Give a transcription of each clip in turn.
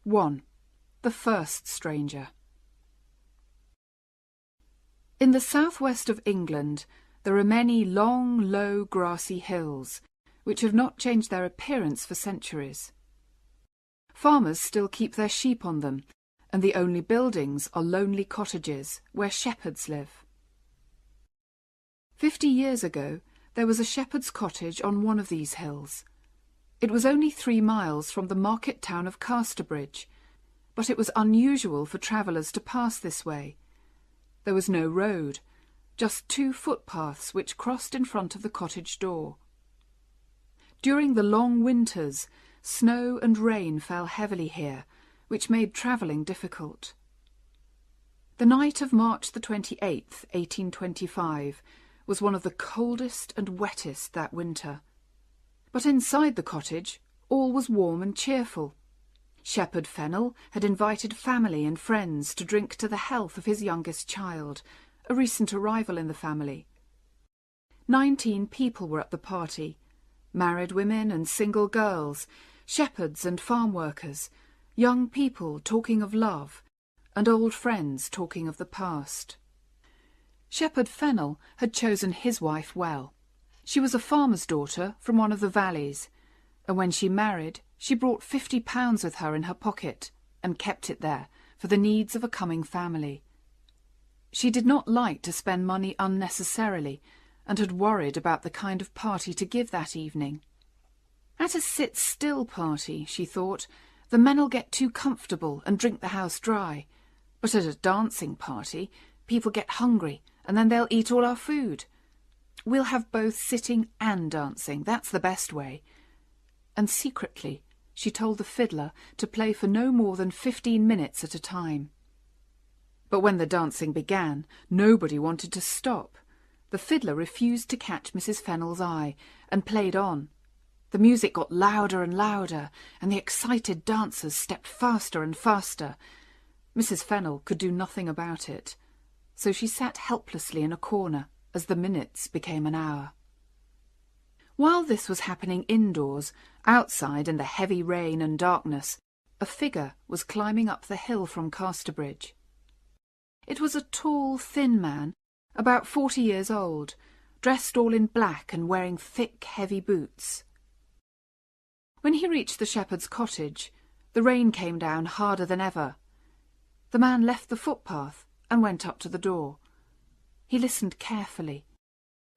1. The First Stranger. In the southwest of England there are many long, low, grassy hills, which have not changed their appearance for centuries. Farmers still keep their sheep on them, and the only buildings are lonely cottages where shepherds live. 50 years ago there was a shepherd's cottage on one of these hills. It was only 3 miles from the market town of Casterbridge, but it was unusual for travellers to pass this way. There was no road, just 2 footpaths which crossed in front of the cottage door. During the long winters, snow and rain fell heavily here, which made travelling difficult. The night of March the 28th, 1825, was one of the coldest and wettest that winter. But inside the cottage all was warm and cheerful. Shepherd Fennel had invited family and friends to drink to the health of his youngest child, a recent arrival in the family. 19 people were at the party, married women and single girls, shepherds and farm workers, young people talking of love, and old friends talking of the past. Shepherd Fennel had chosen his wife well. She was a farmer's daughter from one of the valleys, and when she married, she brought £50 with her in her pocket and kept it there for the needs of a coming family. She did not like to spend money unnecessarily and had worried about the kind of party to give that evening. At a sit-still party, she thought, the men'll get too comfortable and drink the house dry, but at a dancing party, people get hungry and then they'll eat all our food. We'll have both sitting and dancing, that's the best way. And secretly, she told the fiddler to play for no more than 15 minutes at a time. But when the dancing began, nobody wanted to stop. The fiddler refused to catch Mrs. Fennel's eye and played on. The music got louder and louder, and the excited dancers stepped faster and faster. Mrs. Fennel could do nothing about it, so she sat helplessly in a corner as the minutes became an hour. While this was happening indoors, outside in the heavy rain and darkness, a figure was climbing up the hill from Casterbridge. It was a tall, thin man, about 40 years old, dressed all in black and wearing thick, heavy boots. When he reached the shepherd's cottage, the rain came down harder than ever. The man left the footpath and went up to the door. He listened carefully,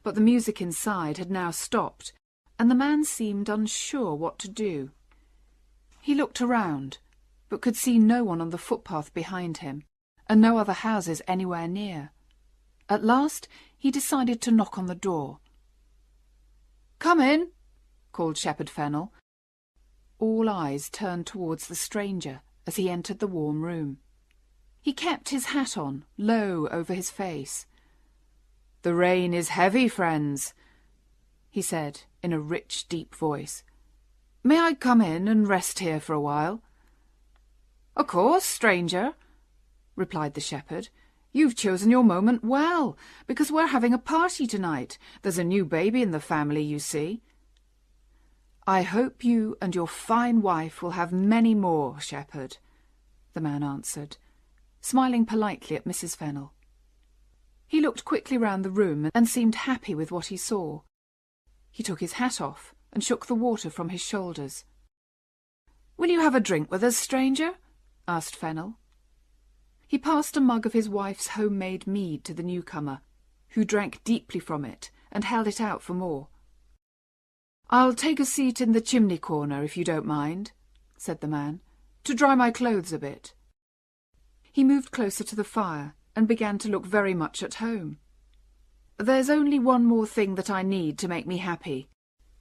but the music inside had now stopped, and the man seemed unsure what to do. He looked around, but could see no one on the footpath behind him, and no other houses anywhere near. At last he decided to knock on the door. "Come in," called Shepherd Fennel. All eyes turned towards the stranger as he entered the warm room. He kept his hat on, low over his face. "The rain is heavy, friends," he said in a rich, deep voice. "May I come in and rest here for a while?" "Of course, stranger," replied the shepherd. "You've chosen your moment well, because we're having a party tonight. There's a new baby in the family, you see." "I hope you and your fine wife will have many more, shepherd," the man answered, smiling politely at Mrs. Fennel. He looked quickly round the room and seemed happy with what he saw. He took his hat off and shook the water from his shoulders. "Will you have a drink with us, stranger?" asked Fennel. He passed a mug of his wife's homemade mead to the newcomer, who drank deeply from it and held it out for more. "I'll take a seat in the chimney corner, if you don't mind," said the man, "to dry my clothes a bit." He moved closer to the fire and began to look very much at home. "There's only one more thing that I need to make me happy,"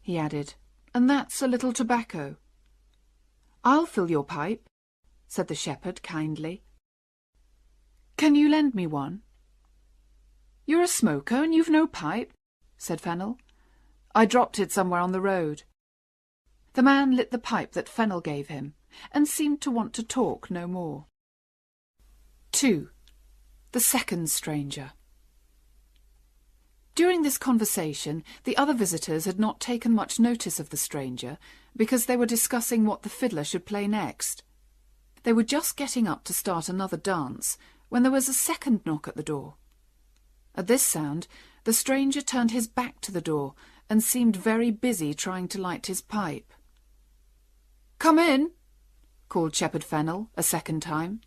he added, "and that's a little tobacco." "I'll fill your pipe," said the shepherd kindly. "Can you lend me one?" "You're a smoker and you've no pipe?" said Fennel. "I dropped it somewhere on the road." The man lit the pipe that Fennel gave him and seemed to want to talk no more. 2. The Second Stranger. During this conversation, the other visitors had not taken much notice of the stranger because they were discussing what the fiddler should play next. They were just getting up to start another dance when there was a second knock at the door. At this sound, the stranger turned his back to the door and seemed very busy trying to light his pipe. "Come in," called Shepherd Fennel a second time.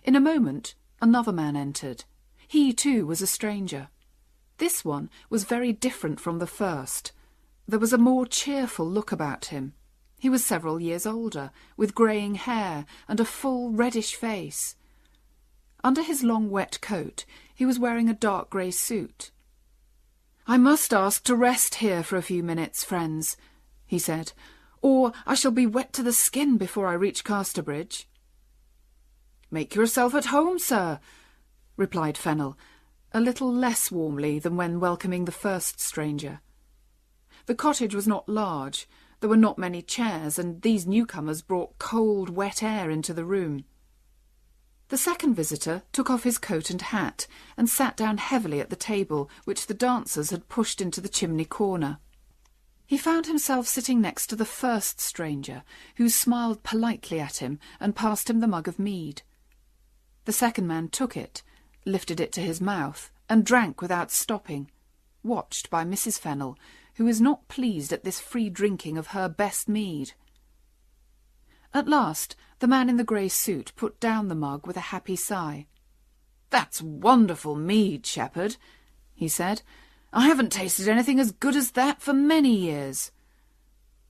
In a moment, another man entered. He, too, was a stranger. This one was very different from the first. There was a more cheerful look about him. He was several years older, with greying hair and a full reddish face. Under his long wet coat, he was wearing a dark grey suit. "I must ask to rest here for a few minutes, friends," he said, "or I shall be wet to the skin before I reach Casterbridge." "Make yourself at home, sir," replied Fennel, a little less warmly than when welcoming the first stranger. The cottage was not large. There were not many chairs, and these newcomers brought cold, wet air into the room. The second visitor took off his coat and hat and sat down heavily at the table which the dancers had pushed into the chimney corner. He found himself sitting next to the first stranger, who smiled politely at him and passed him the mug of mead. The second man took it, lifted it to his mouth, and drank without stopping, watched by Mrs. Fennel, who was not pleased at this free drinking of her best mead. At last, the man in the grey suit put down the mug with a happy sigh. "That's wonderful mead, Shepherd," he said. "I haven't tasted anything as good as that for many years."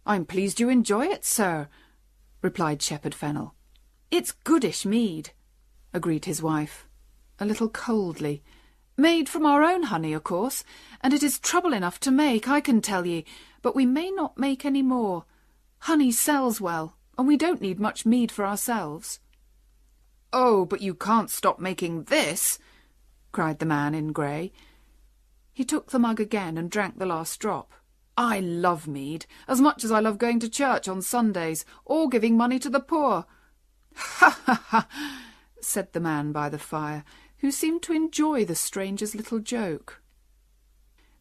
"I'm pleased you enjoy it, sir," replied Shepherd Fennel. "It's goodish mead," agreed his wife, a little coldly. "Made from our own honey, of course, and it is trouble enough to make, I can tell ye, but we may not make any more. Honey sells well, and we don't need much mead for ourselves." "Oh, but you can't stop making this," cried the man in grey. He took the mug again and drank the last drop. "I love mead, as much as I love going to church on Sundays, or giving money to the poor." "Ha, ha, ha," said the man by the fire, who seemed to enjoy the stranger's little joke.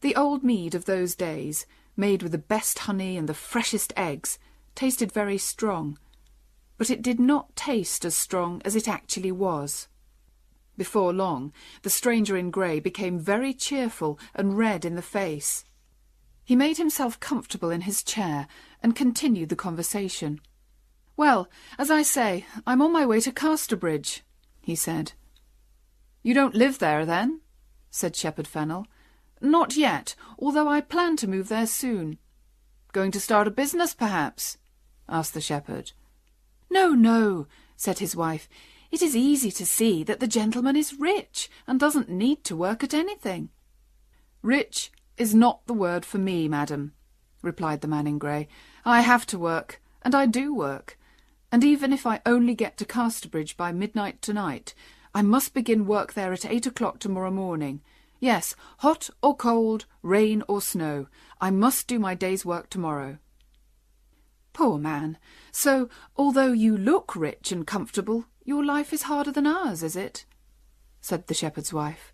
The old mead of those days, made with the best honey and the freshest eggs, tasted very strong, but it did not taste as strong as it actually was. Before long, the stranger in grey became very cheerful and red in the face. He made himself comfortable in his chair and continued the conversation. "Well, as I say, I'm on my way to Casterbridge," he said. "You don't live there, then?" said Shepherd Fennel. "Not yet, although I plan to move there soon." "Going to start a business, perhaps?" asked the shepherd. "No, no," said his wife. "It is easy to see that the gentleman is rich and doesn't need to work at anything." "Rich is not the word for me, madam," replied the man in grey. "I have to work, and I do work, and even if I only get to Casterbridge by midnight tonight, I must begin work there at 8 o'clock tomorrow morning. Yes, hot or cold, rain or snow, I must do my day's work tomorrow." "Poor man! So, although you look rich and comfortable, your life is harder than ours, is it?" said the shepherd's wife.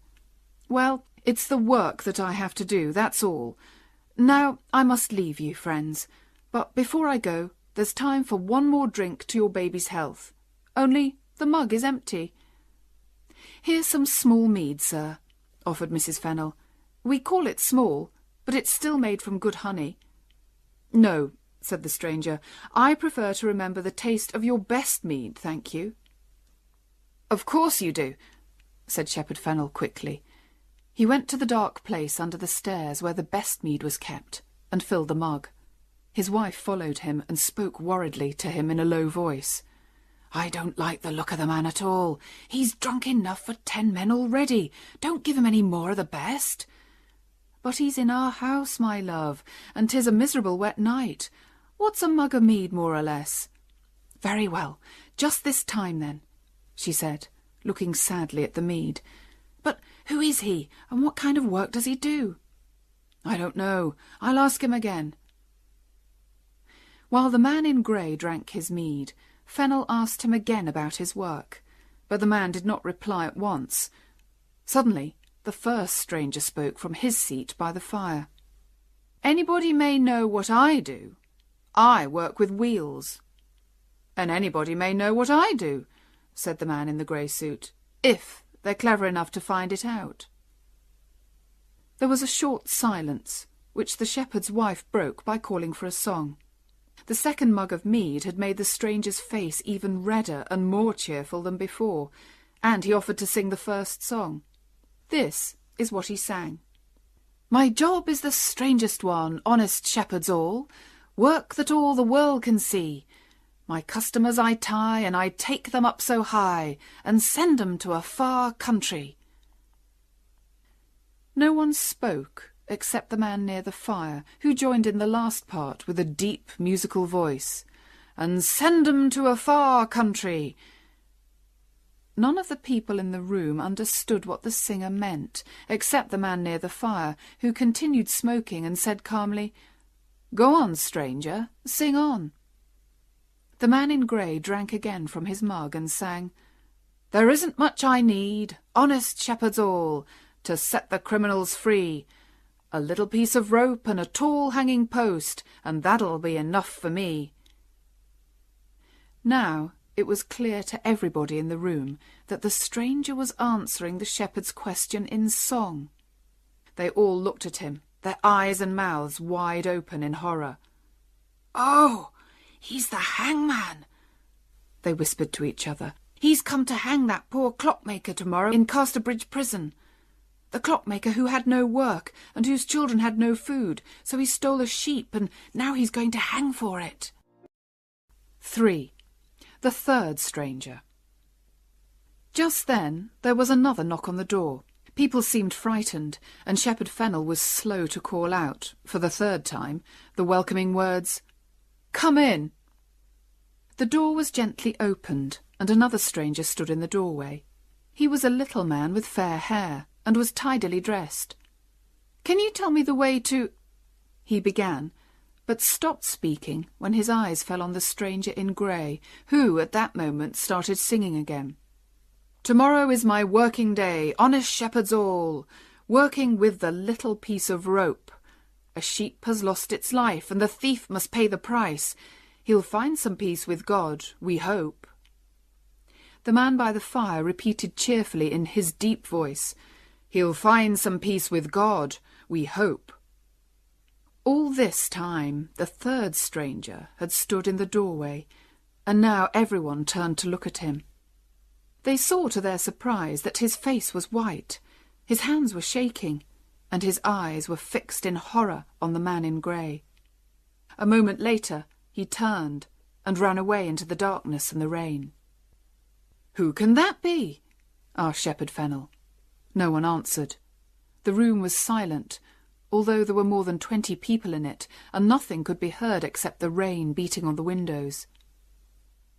"Well, it's the work that I have to do, that's all. Now I must leave you, friends, but before I go, there's time for one more drink to your baby's health. Only the mug is empty." "Here's some small mead, sir," offered Mrs. Fennel. "We call it small, but it's still made from good honey." "No," said the stranger, "I prefer to remember the taste of your best mead, thank you." "Of course you do," said Shepherd Fennel quickly. He went to the dark place under the stairs where the best mead was kept, and filled the mug. His wife followed him and spoke worriedly to him in a low voice. "I don't like the look of the man at all. He's drunk enough for 10 men already. Don't give him any more of the best." "But he's in our house, my love, and 'tis a miserable wet night. What's a mug of mead, more or less?" "Very well, just this time, then," she said, looking sadly at the mead. "But who is he, and what kind of work does he do?" "I don't know. I'll ask him again." While the man in grey drank his mead, Fennel asked him again about his work, but the man did not reply at once. Suddenly, the first stranger spoke from his seat by the fire. "Anybody may know what I do. I work with wheels." "And anybody may know what I do," said the man in the grey suit, "if they're clever enough to find it out." There was a short silence, which the shepherd's wife broke by calling for a song. The second mug of mead had made the stranger's face even redder and more cheerful than before, and he offered to sing the first song. This is what he sang. "My job is the strangest one, honest shepherds all, work that all the world can see. My customers I tie, and I take them up so high, and send 'em to a far country." No one spoke except the man near the fire, who joined in the last part with a deep musical voice. "And send 'em to a far country." None of the people in the room understood what the singer meant, except the man near the fire, who continued smoking and said calmly, "Go on, stranger, sing on." The man in grey drank again from his mug and sang, "There isn't much I need, honest shepherds all, to set the criminals free. A little piece of rope and a tall hanging post, and that'll be enough for me." Now it was clear to everybody in the room that the stranger was answering the shepherd's question in song. They all looked at him, their eyes and mouths wide open in horror. "Oh, he's the hangman," they whispered to each other. "He's come to hang that poor clockmaker tomorrow in Casterbridge prison. The clockmaker who had no work and whose children had no food, so he stole a sheep and now he's going to hang for it." 3. The third stranger. Just then there was another knock on the door. People seemed frightened, and Shepherd Fennel was slow to call out, for the third time, the welcoming words, "Come in." The door was gently opened, and another stranger stood in the doorway. He was a little man with fair hair, and was tidily dressed. "Can you tell me the way to—" he began, but stopped speaking when his eyes fell on the stranger in grey, who at that moment started singing again. "Tomorrow is my working day, honest shepherds all, working with the little piece of rope. A sheep has lost its life, and the thief must pay the price. He'll find some peace with God, we hope." The man by the fire repeated cheerfully in his deep voice, "He'll find some peace with God, we hope." All this time the third stranger had stood in the doorway, and now everyone turned to look at him. They saw to their surprise that his face was white, his hands were shaking, and his eyes were fixed in horror on the man in grey. A moment later he turned and ran away into the darkness and the rain. "Who can that be?" asked Shepherd Fennel. No one answered. The room was silent, although there were more than 20 people in it, and nothing could be heard except the rain beating on the windows.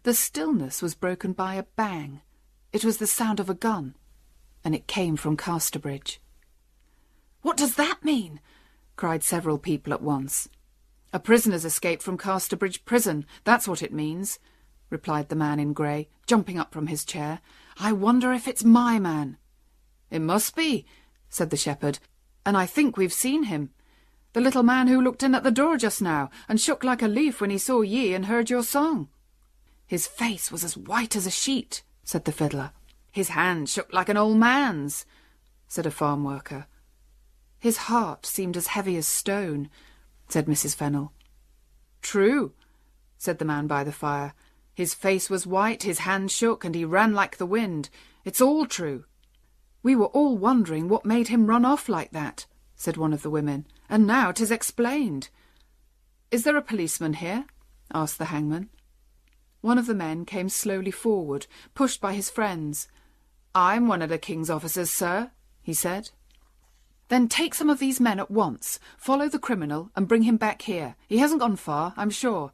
The stillness was broken by a bang. It was the sound of a gun, and it came from Casterbridge. "What does that mean?" cried several people at once. "A prisoner's escaped from Casterbridge prison, that's what it means," replied the man in grey, jumping up from his chair. "I wonder if it's my man." "It must be," said the shepherd, "and I think we've seen him. The little man who looked in at the door just now, and shook like a leaf when he saw ye and heard your song." "His face was as white as a sheet," said the fiddler. "His hand shook like an old man's," said a farm worker. "His heart seemed as heavy as stone," said Mrs. Fennel. "True," said the man by the fire. "His face was white, his hand shook, and he ran like the wind. It's all true." "We were all wondering what made him run off like that," said one of the women, "and now 'tis explained." "Is there a policeman here?" asked the hangman. One of the men came slowly forward, pushed by his friends. "I'm one of the king's officers, sir," he said. "Then take some of these men at once, follow the criminal, and bring him back here. He hasn't gone far, I'm sure."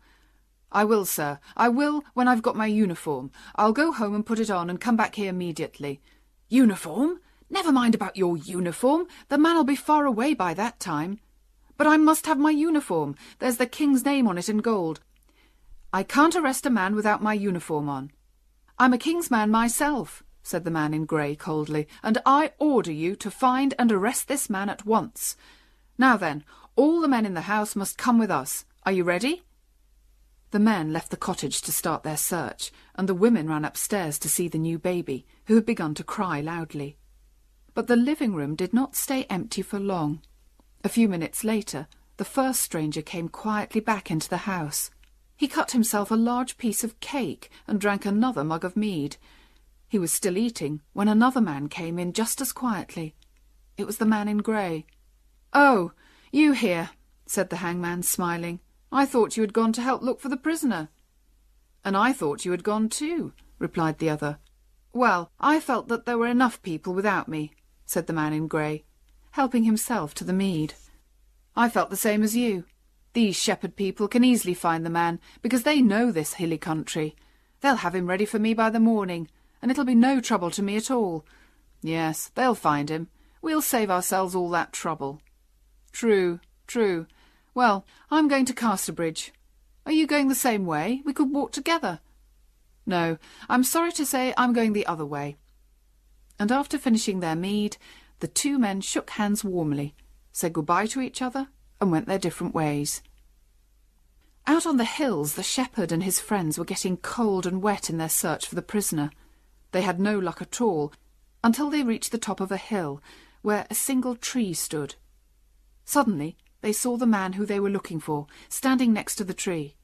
"I will, sir. I will when I've got my uniform. I'll go home and put it on and come back here immediately." "Uniform? Never mind about your uniform. The man'll be far away by that time." "But I must have my uniform. There's the king's name on it in gold." "I can't arrest a man without my uniform on." "I'm a king's man myself," said the man in grey coldly, "and I order you to find and arrest this man at once. Now then, all the men in the house must come with us. Are you ready?" The men left the cottage to start their search, and the women ran upstairs to see the new baby, who had begun to cry loudly. But the living room did not stay empty for long. A few minutes later, the first stranger came quietly back into the house. He cut himself a large piece of cake and drank another mug of mead. He was still eating when another man came in just as quietly. It was the man in grey. "Oh, you here," said the hangman, smiling. "I thought you had gone to help look for the prisoner." "And I thought you had gone too," replied the other. "Well, I felt that there were enough people without me," said the man in grey, helping himself to the mead. "I felt the same as you. These shepherd people can easily find the man, because they know this hilly country. They'll have him ready for me by the morning, and it'll be no trouble to me at all. Yes, they'll find him. We'll save ourselves all that trouble." "True, true. Well, I'm going to Casterbridge. Are you going the same way? We could walk together." "No, I'm sorry to say I'm going the other way." And after finishing their mead, the two men shook hands warmly, said goodbye to each other, and went their different ways. Out on the hills, the shepherd and his friends were getting cold and wet in their search for the prisoner. They had no luck at all, until they reached the top of a hill, where a single tree stood. Suddenly, they saw the man who they were looking for, standing next to the tree.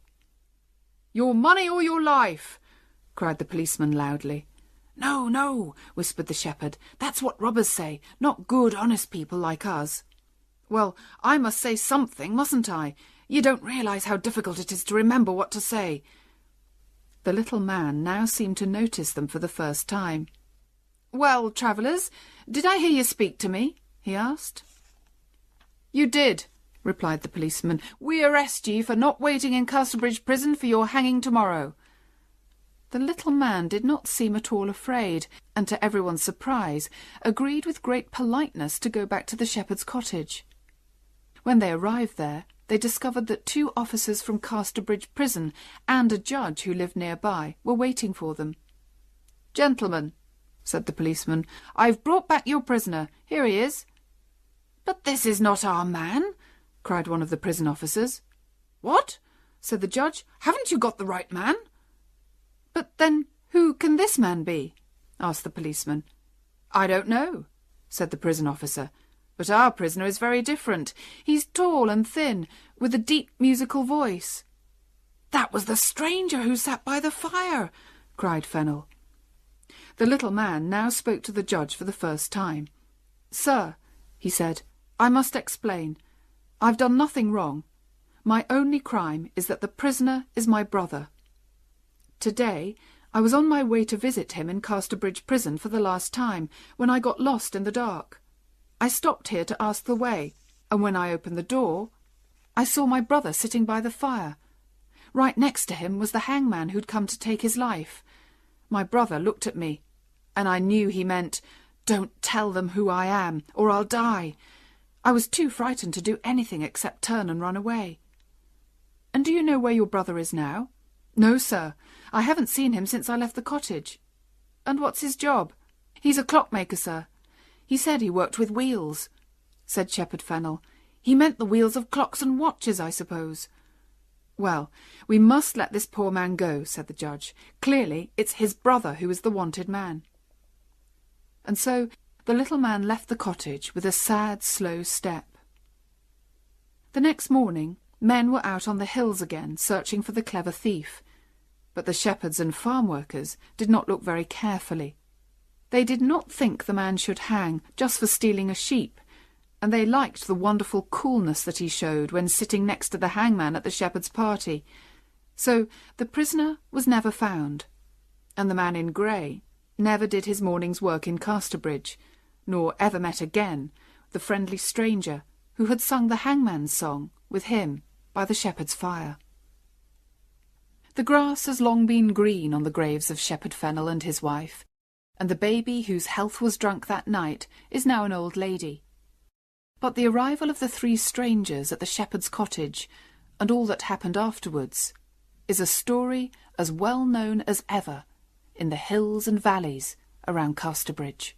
"Your money or your life!" cried the policeman loudly. "No, no," whispered the shepherd. "That's what robbers say, not good, honest people like us." "Well, I must say something, mustn't I? You don't realise how difficult it is to remember what to say." The little man now seemed to notice them for the first time. "Well, travellers, did I hear you speak to me?" he asked. "You did," replied the policeman. "We arrest ye for not waiting in Casterbridge prison for your hanging tomorrow." The little man did not seem at all afraid, and to everyone's surprise, agreed with great politeness to go back to the shepherd's cottage. When they arrived there, they discovered that 2 officers from Casterbridge prison and a judge who lived nearby were waiting for them. "Gentlemen," said the policeman, "I've brought back your prisoner. Here he is." "But this is not our man," cried one of the prison officers. "What?" said the judge. "Haven't you got the right man?" "But then who can this man be?" asked the policeman. "I don't know," said the prison officer. "But our prisoner is very different. He's tall and thin, with a deep musical voice." "That was the stranger who sat by the fire," cried Fennel. The little man now spoke to the judge for the first time. "Sir," he said, "I must explain. I've done nothing wrong. My only crime is that the prisoner is my brother. Today I was on my way to visit him in Casterbridge prison for the last time, when I got lost in the dark. I stopped here to ask the way, and when I opened the door, I saw my brother sitting by the fire. Right next to him was the hangman who'd come to take his life. My brother looked at me, and I knew he meant, 'Don't tell them who I am, or I'll die.' I was too frightened to do anything except turn and run away." "And do you know where your brother is now?" "No, sir. I haven't seen him since I left the cottage." "And what's his job?" "He's a clockmaker, sir. He said he worked with wheels," said Shepherd Fennel. "He meant the wheels of clocks and watches, I suppose." "Well, we must let this poor man go," said the judge. "Clearly it's his brother who is the wanted man." And so the little man left the cottage with a sad, slow step. The next morning men were out on the hills again, searching for the clever thief. But the shepherds and farm workers did not look very carefully. They did not think the man should hang just for stealing a sheep, and they liked the wonderful coolness that he showed when sitting next to the hangman at the shepherd's party. So the prisoner was never found, and the man in grey never did his morning's work in Casterbridge, nor ever met again the friendly stranger who had sung the hangman's song with him by the shepherd's fire. The grass has long been green on the graves of Shepherd Fennel and his wife, and the baby whose health was drunk that night is now an old lady. But the arrival of the 3 strangers at the shepherd's cottage, and all that happened afterwards, is a story as well known as ever in the hills and valleys around Casterbridge.